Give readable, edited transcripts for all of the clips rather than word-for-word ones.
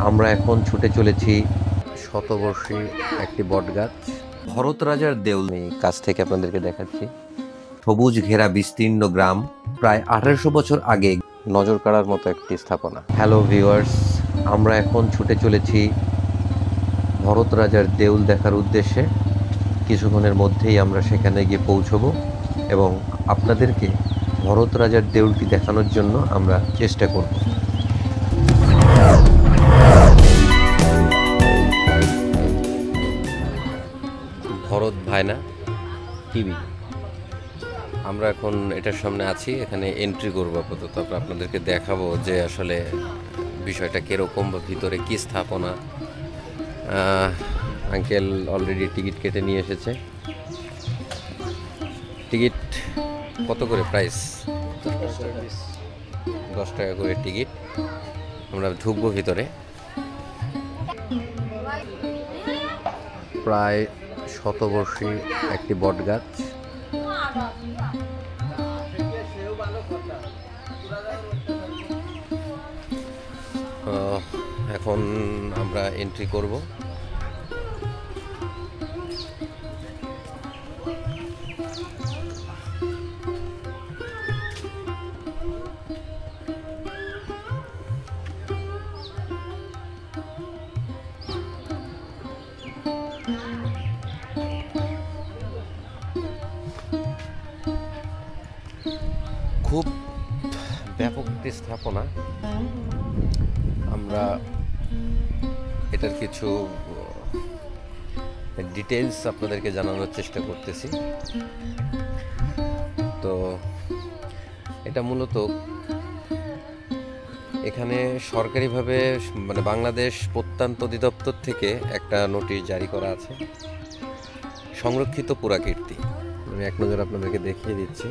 আমরা এখন ছুটে চলেছি শতবর্ষী একটি বটগাছ, ভরত রাজার দেউল। আমি কাছ থেকে আপনাদেরকে দেখাচ্ছি। সবুজ ঘেরা বিস্তীর্ণ গ্রাম, প্রায় 1800 বছর আগে নজর কাড়ার মতো একটি স্থাপনা। হ্যালো ভিউয়ার্স, আমরা এখন ছুটে চলেছি ভরত রাজার দেউল দেখার উদ্দেশ্যে। কিছুক্ষণের মধ্যেই আমরা সেখানে গিয়ে পৌঁছবো এবং আপনাদেরকে ভরত রাজার দেউলটি দেখানোর জন্য আমরা চেষ্টা করব। ভরত ভায়না টিভি, আমরা এখন এটার সামনে আছি, এখানে এন্ট্রি করবো আপাতত। তারপর আপনাদেরকে দেখাবো যে আসলে বিষয়টা কীরকম বা ভিতরে কী স্থাপনা। আঙ্কেল অলরেডি টিকিট কেটে নিয়ে এসেছে। টিকিট কত করে প্রাইস? 10 টাকা করে টিকিট। আমরা ঢুকবো ভিতরে। প্রায় শতবর্ষী একটি বটগাছ। এখন আমরা এন্ট্রি করব। খুব ব্যাপক একটি স্থাপনা। আমরা এটার কিছু ডিটেলস আপনাদেরকে জানানোর চেষ্টা করতেছি। তো এটা মূলত এখানে সরকারিভাবে মানে বাংলাদেশ প্রত্যন্ত অধিদপ্তর থেকে একটা নোটিশ জারি করা আছে, সংরক্ষিত পুরাকীর্তি। আমি এক নজর আপনাদেরকে দেখিয়ে দিচ্ছি।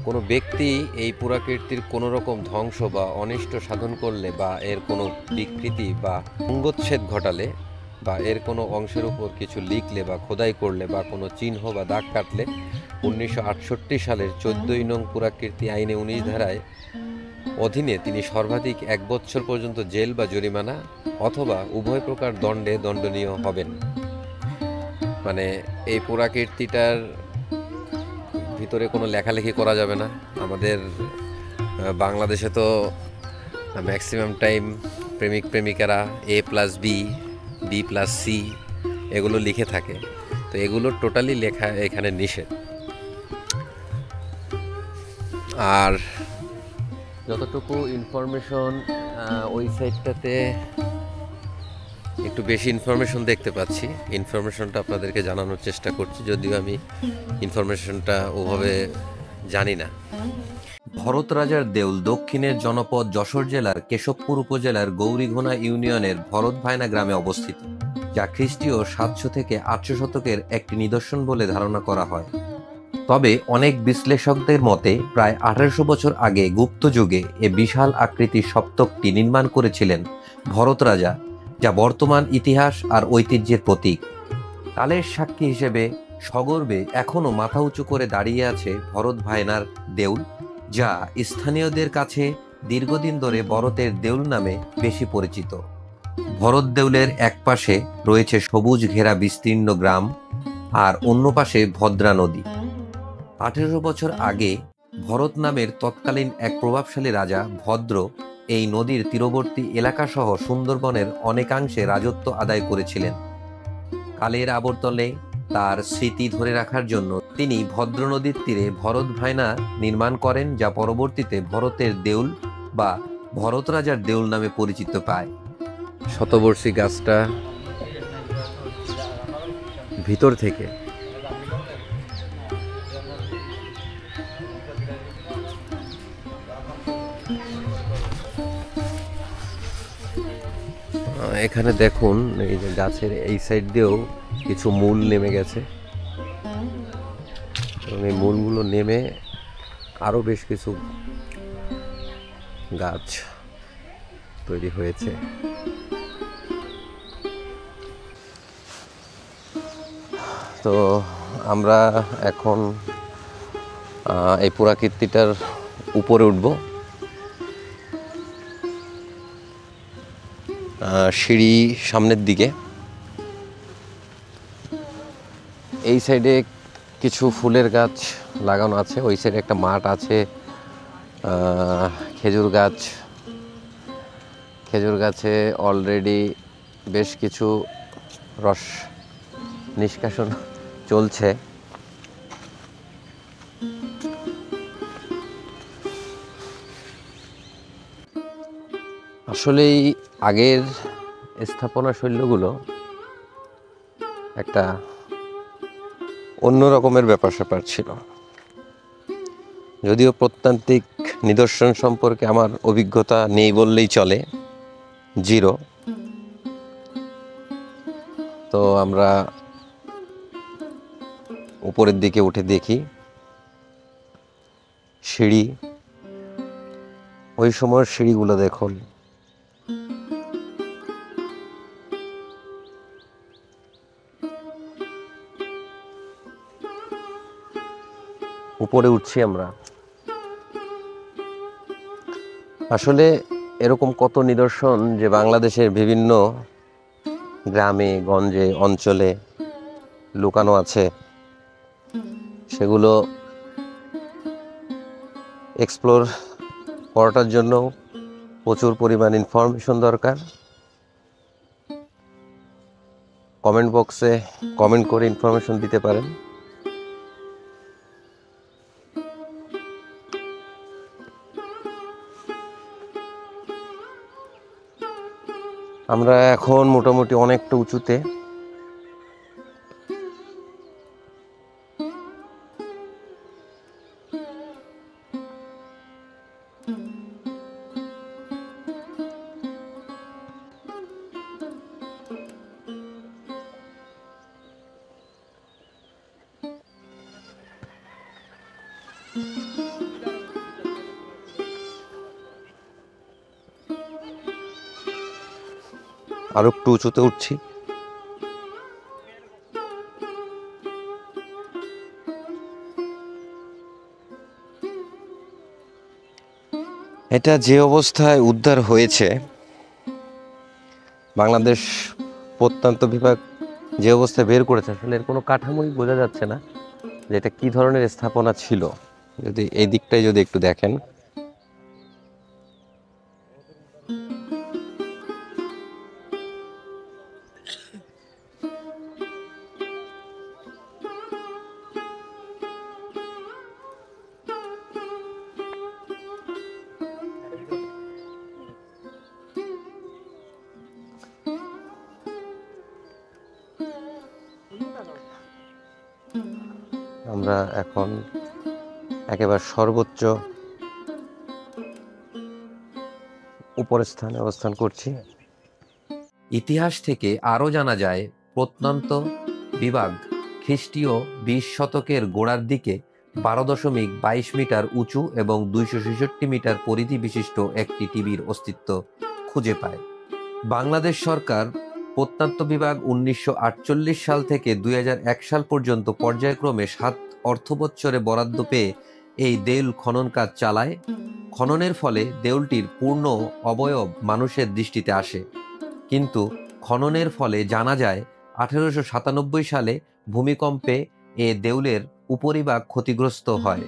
কোনো ব্যক্তি এই পুরাকীর্তির কোনো রকম ধ্বংস বা অনিষ্ট সাধন করলে বা এর কোনো বিকৃতি বা অঙ্গচ্ছেদ ঘটালে বা এর কোনো অংশের উপর কিছু লিখলে বা খোদাই করলে বা কোনো চিহ্ন বা দাগ কাটলে 1968 সালের 14 নং পুরাকীর্তি আইনে 19 ধারায় অধীনে তিনি সর্বাধিক 1 বছর পর্যন্ত জেল বা জরিমানা অথবা উভয় প্রকার দণ্ডে দণ্ডনীয় হবেন। মানে এই পুরাকীর্তিটার ভিতরে কোনো লেখালেখি করা যাবে না। আমাদের বাংলাদেশে তো ম্যাক্সিমাম টাইম প্রেমিক প্রেমিকারা A+B, B+C এগুলো লিখে থাকে, তো এগুলো টোটালি লেখা এখানে নিষেধ। আর যতটুকু ইনফরমেশন ওই সাইটটাতে একটু বেশি ইনফরমেশন দেখতে পাচ্ছি, ইনফরমেশনটা আপনাদেরকে জানানোর চেষ্টা করছি, যদিও আমি ইনফরমেশনটা ওভাবে জানি না। ভরত রাজার দেউল দক্ষিণের জনপদ যশোর জেলার কেশবপুর উপজেলার গৌরীঘোনা ইউনিয়নের ভরত ভায়না গ্রামে অবস্থিত, যা খ্রিস্টীয় 700 থেকে 800 শতকের একটি নিদর্শন বলে ধারণা করা হয়। তবে অনেক বিশ্লেষকদের মতে প্রায় 1800 বছর আগে গুপ্ত যুগে এ বিশাল আকৃতির সপ্তকটি নির্মাণ করেছিলেন ভরত রাজা, যা বর্তমান ইতিহাস আর ঐতিহ্যের প্রতীক। কালের সাক্ষী হিসেবে সগর্বে এখনও মাথা উঁচু করে দাঁড়িয়ে আছে ভরত ভায়নার দেউল, যা স্থানীয়দের কাছে দীর্ঘদিন ধরে ভরতের দেউল নামে বেশি পরিচিত। ভরত দেউলের এক পাশে রয়েছে সবুজ ঘেরা বিস্তীর্ণ গ্রাম আর অন্য পাশে ভদ্রা নদী। 1800 বছর আগে ভরত নামের তৎকালীন এক প্রভাবশালী রাজা ভদ্র এই নদীর তীরবর্তী এলাকাসহ সুন্দরবনের অনেকাংশে রাজত্ব আদায় করেছিলেন। কালের আবর্তনে তার স্মৃতি ধরে রাখার জন্য তিনি ভদ্র নদীর তীরে ভরত ভায়না নির্মাণ করেন, যা পরবর্তীতে ভরতের দেউল বা ভরত রাজার দেউল নামে পরিচিত পায়। শতবর্ষী গাছটা ভিতর থেকে এখানে দেখুন, এই যে গাছের এই সাইড দিয়েও কিছু মূল নেমে গেছে এবং এই মূলগুলো নেমে আরো বেশ কিছু গাছ তৈরি হয়েছে। তো আমরা এখন এই পুরাকীর্তিটার উপরে উঠব। সিঁড়ি সামনের দিকে। এই সাইডে কিছু ফুলের গাছ লাগানো আছে, ওই সাইডে একটা মাঠ আছে, খেজুর গাছে অলরেডি বেশ কিছু রস নিষ্কাশন চলছে। আসলেই আগের স্থাপনা শৈলীগুলো একটা অন্য রকমের ব্যাপার স্যাপার ছিল। যদিও প্রত্নতাত্ত্বিক নিদর্শন সম্পর্কে আমার অভিজ্ঞতা নেই বললেই চলে, জিরো। তো আমরা উপরের দিকে উঠে দেখি সিঁড়ি, ওই সময়ের সিঁড়িগুলো দেখুন। উপরে উঠছি আমরা। আসলে এরকম কত নিদর্শন যে বাংলাদেশের বিভিন্ন গ্রামে গঞ্জে অঞ্চলে লুকানো আছে, সেগুলো এক্সপ্লোর করাটার জন্য প্রচুর পরিমাণ ইনফরমেশন দরকার। কমেন্ট বক্সে কমেন্ট করে ইনফরমেশন দিতে পারেন। আমরা এখন মোটামুটি অনেকটা উঁচুতে। আরো একটু উঁচুতে উঠছি। এটা যে অবস্থায় উদ্ধার হয়েছে, বাংলাদেশ প্রত্যন্ত বিভাগ যে অবস্থায় বের করেছে, আসলে এর কোনো কাঠামোই বোঝা যাচ্ছে না যে এটা কি ধরনের স্থাপনা ছিল। যদি এই দিকটাই যদি একটু দেখেন, আমরা এখন একেবারে সর্বোচ্চ উপরের স্থানে অবস্থান করছি। ইতিহাস থেকে আরও জানা যায়, প্রত্যন্ত বিভাগ খ্রিস্টীয় 20 শতকের গোড়ার দিকে 12.22 মিটার উঁচু এবং 266 মিটার পরিধি বিশিষ্ট একটি টিভির অস্তিত্ব খুঁজে পায়। বাংলাদেশ সরকার প্রত্যন্ত বিভাগ 1948 সাল থেকে 2001 সাল পর্যন্ত পর্যায়ক্রমে 7 অর্থবৎসরে বরাদ্দ পেয়ে এই দেউল খনন কাজ চালায়। খননের ফলে দেউলটির পূর্ণ অবয়ব মানুষের দৃষ্টিতে আসে, কিন্তু খননের ফলে জানা যায় 1897 সালে ভূমিকম্পে এ দেউলের উপরিভাগ ক্ষতিগ্রস্ত হয়।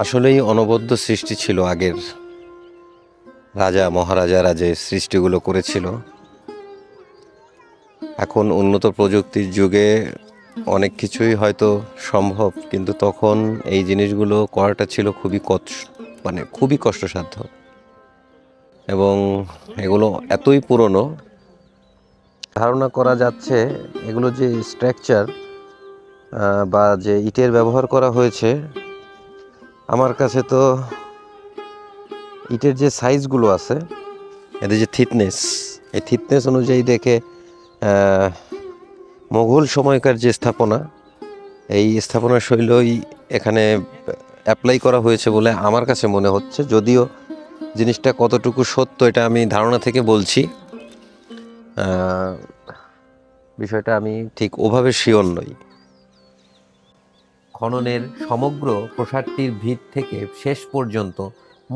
আসলেই অনবদ্য সৃষ্টি ছিল আগের রাজা মহারাজারা যে সৃষ্টিগুলো করেছিল। এখন উন্নত প্রযুক্তির যুগে অনেক কিছুই হয়তো সম্ভব, কিন্তু তখন এই জিনিসগুলো করাটা ছিল খুবই কষ্টসাধ্য। এবং এগুলো এতই পুরনো, ধারণা করা যাচ্ছে এগুলো যে স্ট্রাকচার বা যে ইটের ব্যবহার করা হয়েছে, আমার কাছে তো ইটের যে সাইজগুলো আছে, এদের যে থিকনেস, এই থিকনেস অনুযায়ী দেখে মোগল সময়কার যে স্থাপনা, এই স্থাপনা শৈলী এখানে অ্যাপ্লাই করা হয়েছে বলে আমার কাছে মনে হচ্ছে। যদিও জিনিসটা কতটুকু সত্য এটা আমি ধারণা থেকে বলছি, বিষয়টা আমি ঠিক ওভাবে শিওর নই। খননের সমগ্র প্রাসাদটির ভিত থেকে শেষ পর্যন্ত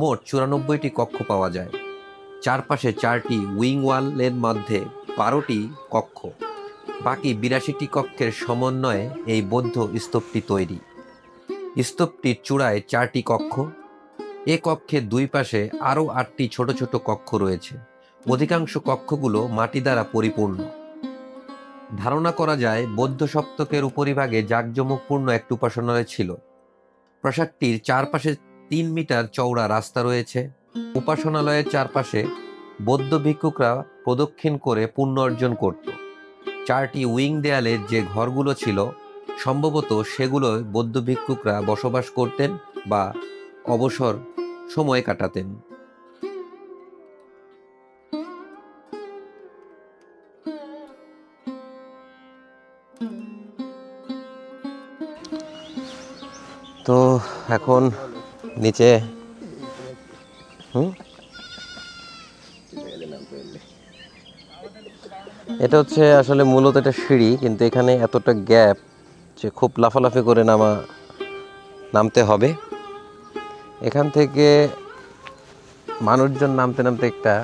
মোট 94টি কক্ষ পাওয়া যায়। চারপাশে 4টি উইং ওয়ালের মধ্যে 12টি কক্ষ, বাকি 82টি কক্ষের সমন্বয়ে এই বৌদ্ধ স্তূপটি তৈরি। স্তূপটির চূড়ায় 4টি কক্ষ। এ কক্ষের দুই পাশে আরও 8টি ছোট ছোট কক্ষ রয়েছে। অধিকাংশ কক্ষগুলো মাটি দ্বারা পরিপূর্ণ। ধারণা করা যায় বৌদ্ধ সপ্তকের উপরিভাগে জাঁকজমকপূর্ণ একটি উপাসনালয় ছিল। প্রাসাদটির চারপাশে 3 মিটার চওড়া রাস্তা রয়েছে। উপাসনালয়ের চারপাশে বৌদ্ধ ভিক্ষুকরা প্রদক্ষিণ করে পুণ্য অর্জন করত। 4টি উইং দেয়ালের যে ঘরগুলো ছিল, সম্ভবত সেগুলোয় বৌদ্ধ ভিক্ষুকরা বসবাস করতেন বা অবসর সময় কাটাতেন। তো এখন নিচে এটা হচ্ছে আসলে মূলত এটা সিঁড়ি, কিন্তু এখানে এতটা গ্যাপ যে খুব লাফালাফি করে নামতে হবে। এখান থেকে মানুষজন নামতে নামতে একটা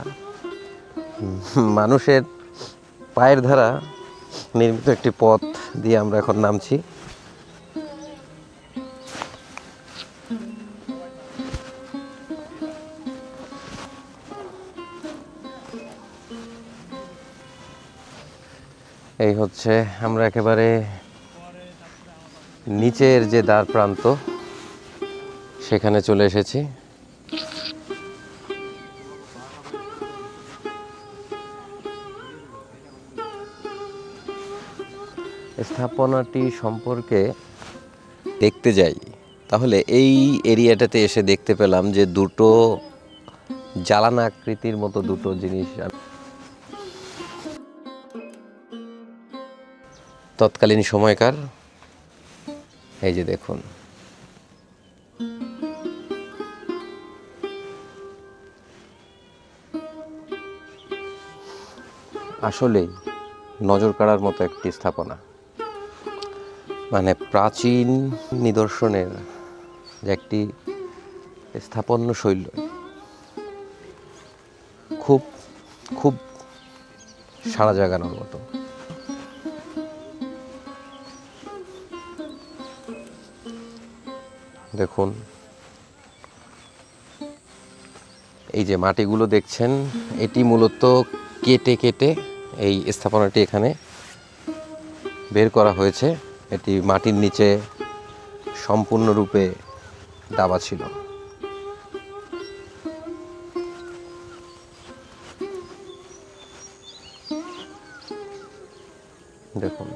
মানুষের পায়ের দ্বারা নির্মিত একটি পথ দিয়ে আমরা এখন নামছি। এই হচ্ছে আমরা একেবারে নিচের যে দ্বার প্রান্ত সেখানে চলে এসেছি। স্থাপনাটি সম্পর্কে দেখতে যাই, তাহলে এই এরিয়াটাতে এসে দেখতে পেলাম যে দুটো জালানা আকৃতির মতো দুটো জিনিস তৎকালীন সময়কার। এই যে দেখুন, আসলেই নজর কাড়ার মতো একটি স্থাপনা। মানে প্রাচীন নিদর্শনের যে একটি স্থাপত্য শৈলী, খুব খুব সাড়া জাগানোর মতো। দেখুন, এই যে মাটিগুলো দেখছেন, এটি মূলত কেটে কেটে এই স্থাপনাটি এখানে বের করা হয়েছে। এটি মাটির নিচে সম্পূর্ণরূপে দাবা ছিল। দেখুন,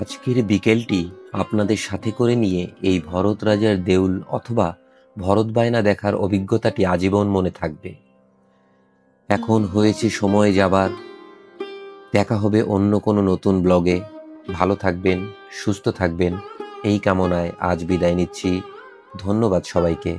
আজকের বিকেলটি আপনাদের সাথে করে নিয়ে এই ভরত রাজার দেউল অথবা ভরত বায়না দেখার অভিজ্ঞতাটি আজীবন মনে থাকবে। এখন হয়েছে সময় যাবার। দেখা হবে অন্য কোনো নতুন ব্লগে। ভালো থাকবেন, সুস্থ থাকবেন, এই কামনায় আজ বিদায় নিচ্ছি। ধন্যবাদ সবাইকে।